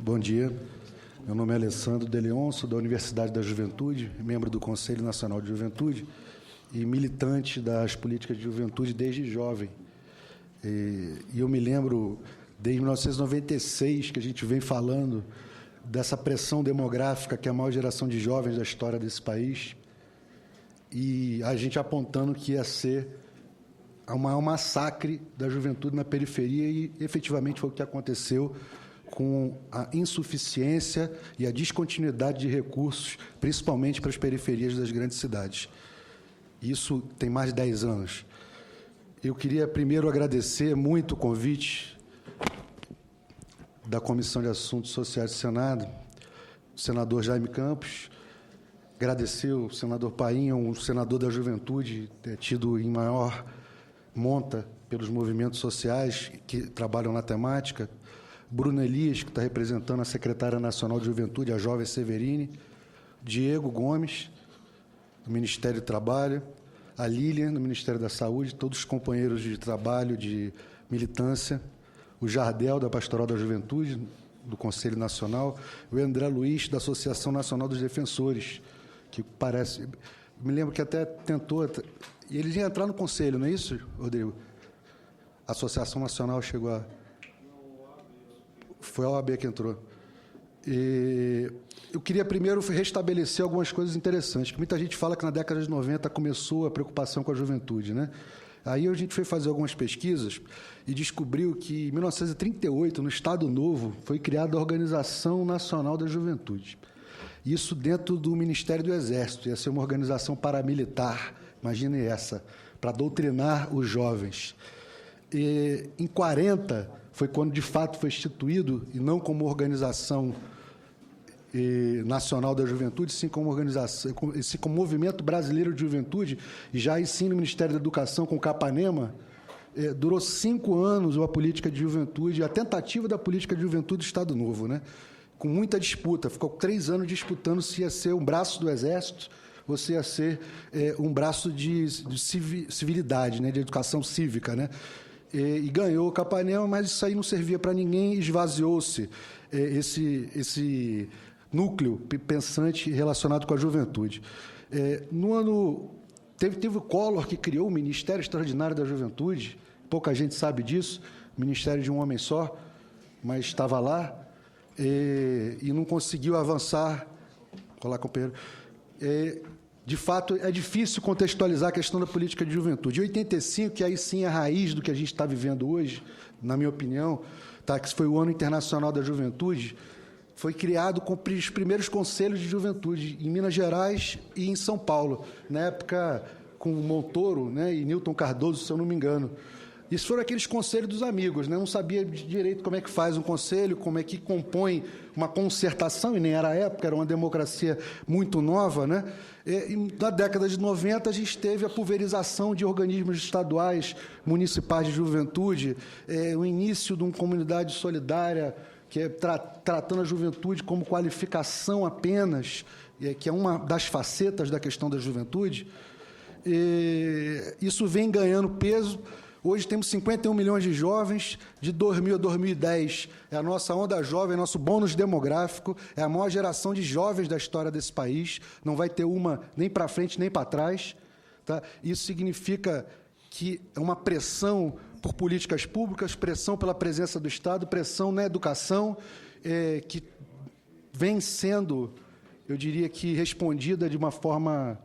Bom dia. Meu nome é Alessandro De Leon, sou da Universidade da Juventude, membro do Conselho Nacional de Juventude e militante das políticas de juventude desde jovem. E eu me lembro, desde 1996, que a gente vem falando dessa pressão demográfica, que é a maior geração de jovens da história desse país, e a gente apontando que ia ser o maior massacre da juventude na periferia, e efetivamente foi o que aconteceu, com a insuficiência e a descontinuidade de recursos, principalmente para as periferias das grandes cidades. Isso tem mais de 10 anos. Eu queria primeiro agradecer muito o convite da Comissão de Assuntos Sociais do Senado, o senador Jaime Campos, agradecer o senador Painha, um senador da juventude, tido em maior monta pelos movimentos sociais que trabalham na temática, Bruno Elias, que está representando a secretária nacional de Juventude, a jovem Severine, Diego Gomes, do Ministério do Trabalho, a Lilian, do Ministério da Saúde, todos os companheiros de trabalho, de militância, o Jardel, da Pastoral da Juventude, do Conselho Nacional, o André Luiz, da Associação Nacional dos Defensores, que parece... Me lembro que até tentou... E ele ia entrar no Conselho, não é isso, Rodrigo? A Associação Nacional chegou a... Foi a OAB que entrou. E eu queria primeiro restabelecer algumas coisas interessantes, que muita gente fala que na década de 90 começou a preocupação com a juventude, né? Aí a gente foi fazer algumas pesquisas e descobriu que, em 1938, no Estado Novo, foi criada a Organização Nacional da Juventude. Isso dentro do Ministério do Exército, ia ser uma organização paramilitar, imagine essa, para doutrinar os jovens. E, em 40... foi quando, de fato, foi instituído, e não como organização nacional da juventude, sim como organização, sim como Movimento Brasileiro de Juventude, e já aí sim no Ministério da Educação, com o Capanema, durou 5 anos a política de juventude, a tentativa da política de juventude do Estado Novo, né? Com muita disputa, ficou 3 anos disputando se ia ser um braço do Exército ou se ia ser um braço de civilidade, né? De educação cívica, né? E ganhou o Capanema, mas isso aí não servia para ninguém, esvaziou-se esse núcleo pensante relacionado com a juventude. No ano... Teve o Collor, que criou o Ministério Extraordinário da Juventude, pouca gente sabe disso, ministério de um homem só, mas estava lá, e não conseguiu avançar. Olá, companheiro. De fato, é difícil contextualizar a questão da política de juventude. Em 85, que aí sim é a raiz do que a gente está vivendo hoje, na minha opinião, tá, que foi o Ano Internacional da Juventude, foi criado com os primeiros conselhos de juventude em Minas Gerais e em São Paulo, na época com Montoro, né, e Newton Cardoso, se eu não me engano. Isso foram aqueles conselhos dos amigos, né? Não sabia direito como é que faz um conselho, como é que compõe uma concertação, e nem era a época, era uma democracia muito nova, né? E na década de 90, a gente teve a pulverização de organismos estaduais, municipais de juventude, o início de uma comunidade solidária, que é tratando a juventude como qualificação apenas, que é uma das facetas da questão da juventude. Isso vem ganhando peso. Hoje temos 51 milhões de jovens, de 2000 a 2010 é a nossa onda jovem, nosso bônus demográfico, é a maior geração de jovens da história desse país, não vai ter uma nem para frente nem para trás. Tá? Isso significa que é uma pressão por políticas públicas, pressão pela presença do Estado, pressão na educação, que vem sendo, eu diria que, respondida de uma forma...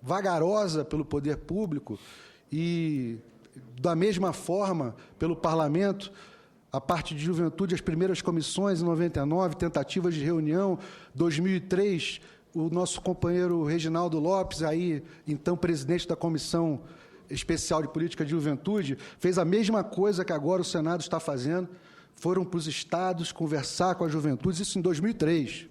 vagarosa pelo poder público e, da mesma forma, pelo parlamento, a parte de juventude, as primeiras comissões em 99, tentativas de reunião, 2003, o nosso companheiro Reginaldo Lopes, aí, então presidente da Comissão Especial de Política de Juventude, fez a mesma coisa que agora o Senado está fazendo, foram para os estados conversar com a juventude, isso em 2003.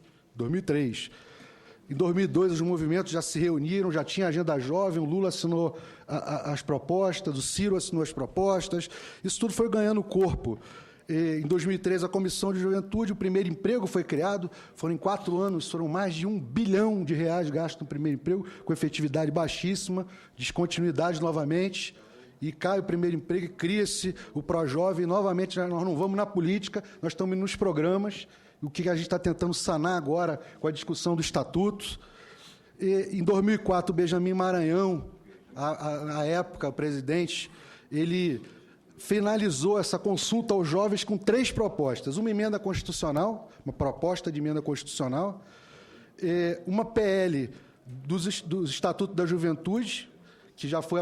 Em 2002, os movimentos já se reuniram, já tinha agenda jovem, o Lula assinou as propostas, o Ciro assinou as propostas, isso tudo foi ganhando corpo. Em 2003, a Comissão de Juventude, o primeiro emprego foi criado, foram em 4 anos, foram mais de R$1 bilhão gastos no primeiro emprego, com efetividade baixíssima, descontinuidade novamente, e cai o primeiro emprego, e cria-se o Projovem, e novamente nós não vamos na política, nós estamos nos programas, o que a gente está tentando sanar agora com a discussão do Estatuto. E, em 2004, o Benjamin Maranhão, à época, o presidente, ele finalizou essa consulta aos jovens com 3 propostas: uma emenda constitucional, uma proposta de emenda constitucional, uma PL do Estatuto da Juventude, que já foi,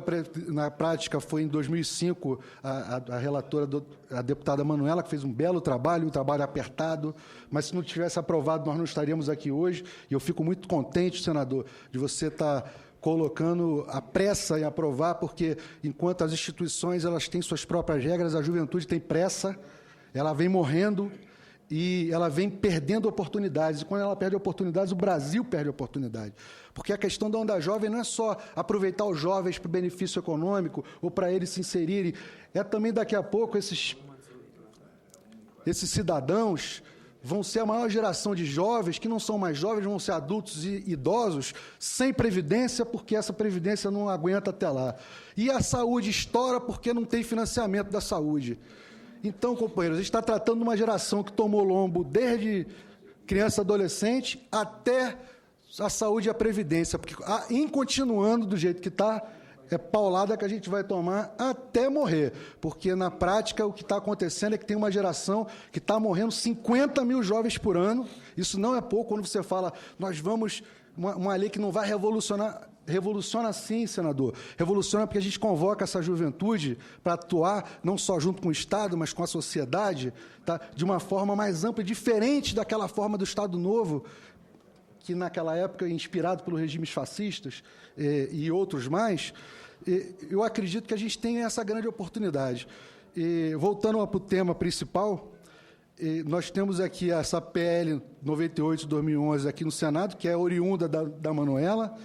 na prática, foi em 2005, a relatora, a deputada Manuela, que fez um belo trabalho, um trabalho apertado, mas se não tivesse aprovado, nós não estaríamos aqui hoje, e eu fico muito contente, senador, de você estar colocando a pressa em aprovar, porque, enquanto as instituições elas têm suas próprias regras, a juventude tem pressa, ela vem morrendo, e ela vem perdendo oportunidades. E, quando ela perde oportunidades, o Brasil perde oportunidade. Porque a questão da onda jovem não é só aproveitar os jovens para o benefício econômico ou para eles se inserirem, é também, daqui a pouco, esses cidadãos vão ser a maior geração de jovens, que não são mais jovens, vão ser adultos e idosos, sem previdência, porque essa previdência não aguenta até lá. E a saúde estoura porque não tem financiamento da saúde. Então, companheiros, a gente está tratando de uma geração que tomou lombo desde criança e adolescente até a saúde e a previdência, porque, em continuando do jeito que está, é paulada que a gente vai tomar até morrer, porque, na prática, o que está acontecendo é que tem uma geração que está morrendo 50 mil jovens por ano. Isso não é pouco. Quando você fala, nós vamos... Uma lei que não vai revolucionar... Revoluciona sim, senador. Revoluciona porque a gente convoca essa juventude para atuar não só junto com o Estado, mas com a sociedade, tá? De uma forma mais ampla, diferente daquela forma do Estado Novo, que naquela época, inspirado pelos regimes fascistas e outros mais, eu acredito que a gente tem essa grande oportunidade. Voltando para o tema principal, nós temos aqui essa PL 98 de 2011 aqui no Senado, que é oriunda da Manuela,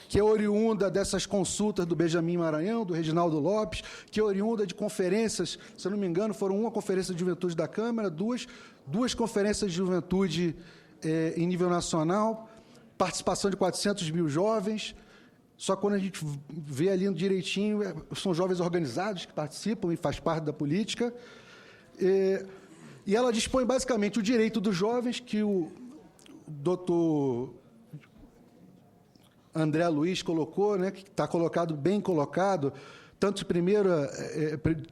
que é oriunda dessas consultas do Benjamin Maranhão, do Reginaldo Lopes, que é oriunda de conferências, se eu não me engano, foram uma conferência de juventude da Câmara, duas conferências de juventude em nível nacional, participação de 400 mil jovens. Só que quando a gente vê ali direitinho, são jovens organizados que participam e fazem parte da política. E ela dispõe basicamente o direito dos jovens, que o doutor André Luiz colocou, né, que está colocado, bem colocado, tanto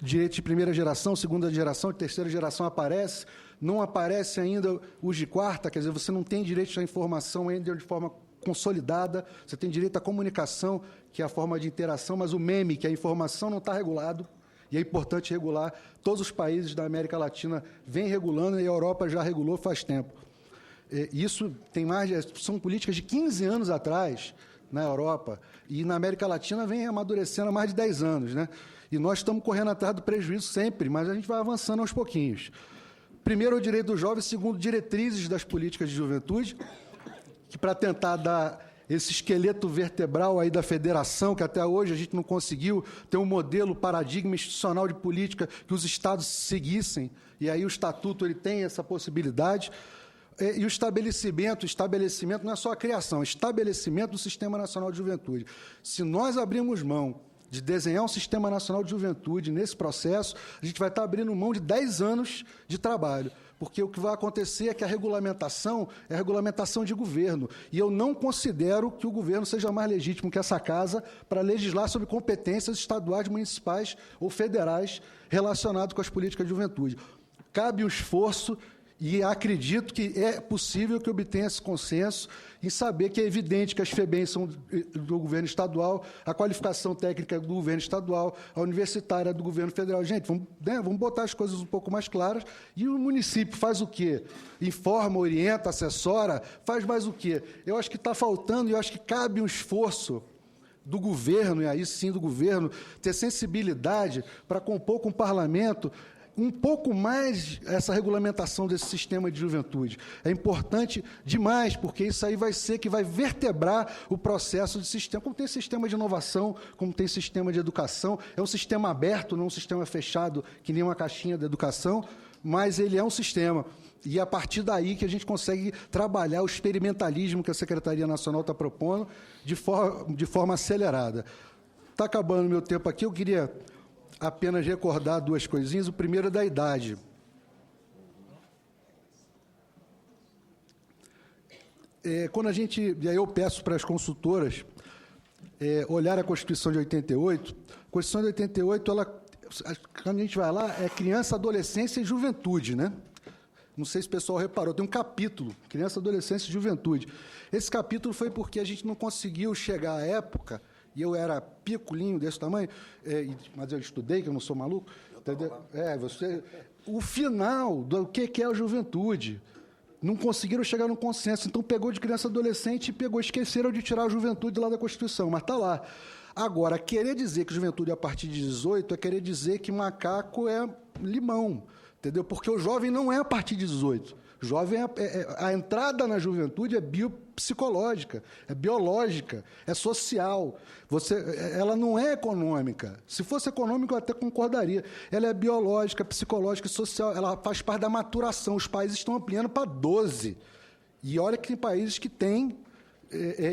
direito de primeira geração, segunda geração, terceira geração aparece, não aparece ainda os de quarta, quer dizer, você não tem direito à informação ainda de forma consolidada, você tem direito à comunicação, que é a forma de interação, mas o meme, que é a informação, não está regulado, e é importante regular. Todos os países da América Latina vêm regulando, e a Europa já regulou faz tempo. Isso tem são políticas de 15 anos atrás, na Europa, e na América Latina vem amadurecendo há mais de 10 anos, né? E nós estamos correndo atrás do prejuízo sempre, mas a gente vai avançando aos pouquinhos. Primeiro, o direito do jovem; segundo, diretrizes das políticas de juventude, que, para tentar dar esse esqueleto vertebral aí da federação, que até hoje a gente não conseguiu ter um modelo, paradigma institucional de política que os estados seguissem, e aí o Estatuto ele tem essa possibilidade. E o estabelecimento não é só a criação, é o estabelecimento do Sistema Nacional de Juventude. Se nós abrirmos mão de desenhar um Sistema Nacional de Juventude nesse processo, a gente vai estar abrindo mão de 10 anos de trabalho, porque o que vai acontecer é que a regulamentação é a regulamentação de governo, e eu não considero que o governo seja mais legítimo que essa casa para legislar sobre competências estaduais, municipais ou federais relacionadas com as políticas de juventude. Cabe um esforço, e acredito que é possível que obtenha esse consenso em saber que é evidente que as FEBEMs são do governo estadual, a qualificação técnica é do governo estadual, a universitária é do governo federal. Gente, vamos botar as coisas um pouco mais claras. E o município faz o quê? Informa, orienta, assessora, faz mais o quê? Eu acho que está faltando, e eu acho que cabe um esforço do governo, e aí sim do governo, ter sensibilidade para compor com o parlamento um pouco mais essa regulamentação desse sistema de juventude. É importante demais, porque isso aí vai ser que vai vertebrar o processo de sistema. Como tem sistema de inovação, como tem sistema de educação, é um sistema aberto, não um sistema fechado, que nem uma caixinha de educação, mas ele é um sistema. E é a partir daí que a gente consegue trabalhar o experimentalismo que a Secretaria Nacional está propondo de forma acelerada. Está acabando o meu tempo aqui, eu queria apenas recordar duas coisinhas. O primeiro é da idade. Quando a gente... E aí eu peço para as consultoras olhar a Constituição de 88. A Constituição de 88, quando a gente vai lá, é criança, adolescência e juventude, né? Não sei se o pessoal reparou, tem um capítulo, criança, adolescência e juventude. Esse capítulo foi porque a gente não conseguiu chegar à época, e eu era piculinho desse tamanho, mas eu estudei, que eu não sou maluco. Entendeu? O final do que é a juventude. Não conseguiram chegar num consenso, então pegou de criança e adolescente e esqueceram de tirar a juventude lá da Constituição, mas está lá. Agora, querer dizer que juventude é a partir de 18 é querer dizer que macaco é limão, entendeu? Porque o jovem não é a partir de 18. Jovem a entrada na juventude é biopsicológica, é biológica, é social. Ela não é econômica. Se fosse econômica, eu até concordaria. Ela é biológica, psicológica e social. Ela faz parte da maturação. Os países estão ampliando para 12. E olha que tem países que têm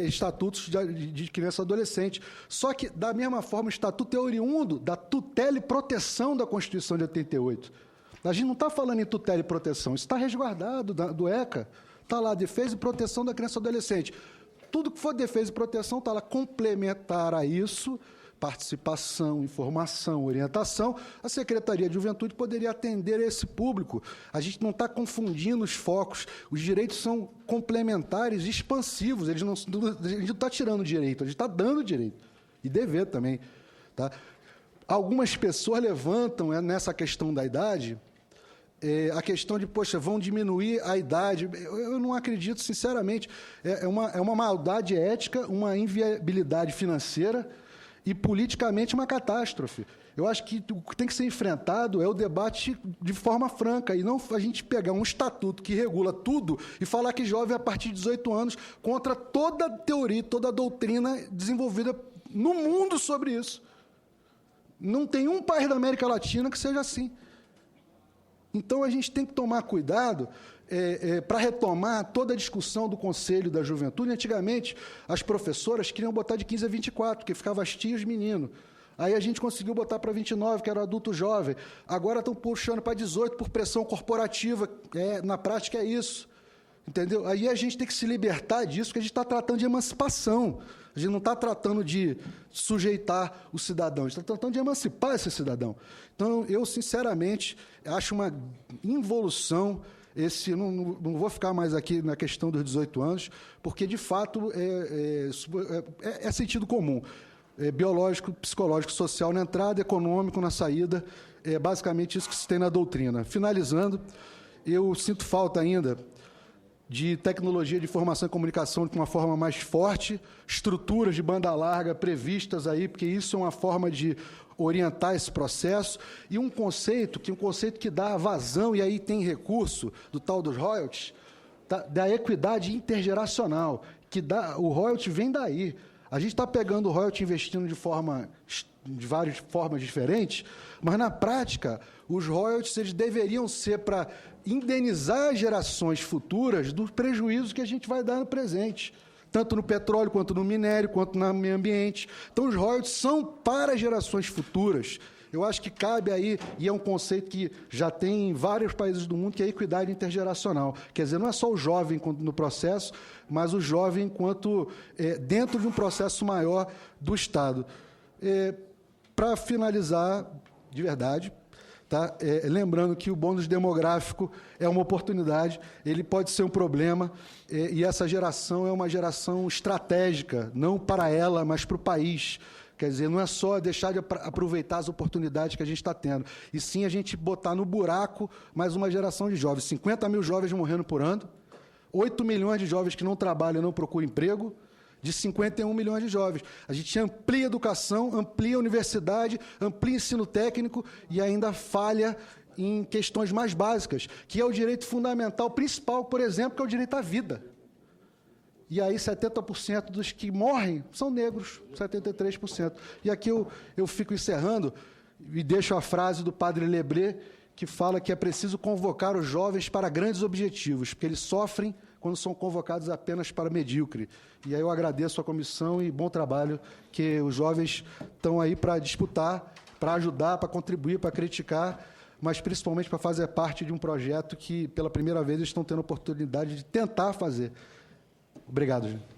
estatutos de criança e adolescente. Só que, da mesma forma, o estatuto é oriundo da tutela e proteção da Constituição de 88. A gente não está falando em tutela e proteção, isso está resguardado do ECA. Está lá, defesa e proteção da criança e adolescente. Tudo que for defesa e proteção está lá. Complementar a isso, participação, informação, orientação, a Secretaria de Juventude poderia atender esse público. A gente não está confundindo os focos. Os direitos são complementares e expansivos. A gente não está tirando direito, a gente está dando direito. E dever também. Tá? Algumas pessoas levantam nessa questão da idade a questão de, poxa, vão diminuir a idade. Eu não acredito, sinceramente. É uma maldade ética, uma inviabilidade financeira e, politicamente, uma catástrofe. Eu acho que o que tem que ser enfrentado é o debate de forma franca, e não a gente pegar um estatuto que regula tudo e falar que jovem é a partir de 18 anos contra toda a teoria, toda a doutrina desenvolvida no mundo sobre isso. Não tem um país da América Latina que seja assim. Então, a gente tem que tomar cuidado para retomar toda a discussão do Conselho da Juventude. Antigamente, as professoras queriam botar de 15 a 24, porque ficava as tias e os meninos. Aí a gente conseguiu botar para 29, que era o adulto jovem. Agora estão puxando para 18 por pressão corporativa. Na prática é isso. Entendeu? Aí a gente tem que se libertar disso, porque a gente está tratando de emancipação. A gente não está tratando de sujeitar o cidadão, a gente está tratando de emancipar esse cidadão. Então, eu, sinceramente, acho uma involução não vou ficar mais aqui na questão dos 18 anos, porque, de fato, é sentido comum. Biológico, psicológico, social na entrada, econômico na saída. É basicamente isso que se tem na doutrina. Finalizando, eu sinto falta ainda de tecnologia de informação e comunicação de uma forma mais forte, estruturas de banda larga previstas aí, porque isso é uma forma de orientar esse processo, e um conceito que dá vazão, e aí tem recurso do tal dos royalties, da equidade intergeracional, o royalty vem daí. A gente está pegando o royalty investindo de várias formas diferentes, mas, na prática, os royalties eles deveriam ser para indenizar gerações futuras dos prejuízos que a gente vai dar no presente, tanto no petróleo, quanto no minério, quanto no meio ambiente. Então, os royalties são para gerações futuras. Eu acho que cabe aí, e é um conceito que já tem em vários países do mundo, que é a equidade intergeracional. Quer dizer, não é só o jovem no processo, mas o jovem enquanto dentro de um processo maior do Estado. Para finalizar, de verdade, tá? Lembrando que o bônus demográfico é uma oportunidade, ele pode ser um problema, e essa geração é uma geração estratégica, não para ela, mas para o país. Quer dizer, não é só deixar de aproveitar as oportunidades que a gente está tendo, e sim a gente botar no buraco mais uma geração de jovens. 50 mil jovens morrendo por ano, 8 milhões de jovens que não trabalham e não procuram emprego, de 51 milhões de jovens. A gente amplia a educação, amplia a universidade, amplia ensino técnico e ainda falha em questões mais básicas, que é o direito fundamental principal, por exemplo, que é o direito à vida. E aí 70% dos que morrem são negros, 73%. E aqui eu fico encerrando e deixo a frase do padre Lebré, que fala que é preciso convocar os jovens para grandes objetivos, porque eles sofrem quando são convocados apenas para medíocre. E aí eu agradeço a comissão e bom trabalho, que os jovens estão aí para disputar para ajudar, para contribuir, para criticar, mas principalmente para fazer parte de um projeto que, pela primeira vez, estão tendo a oportunidade de tentar fazer. Obrigado, gente.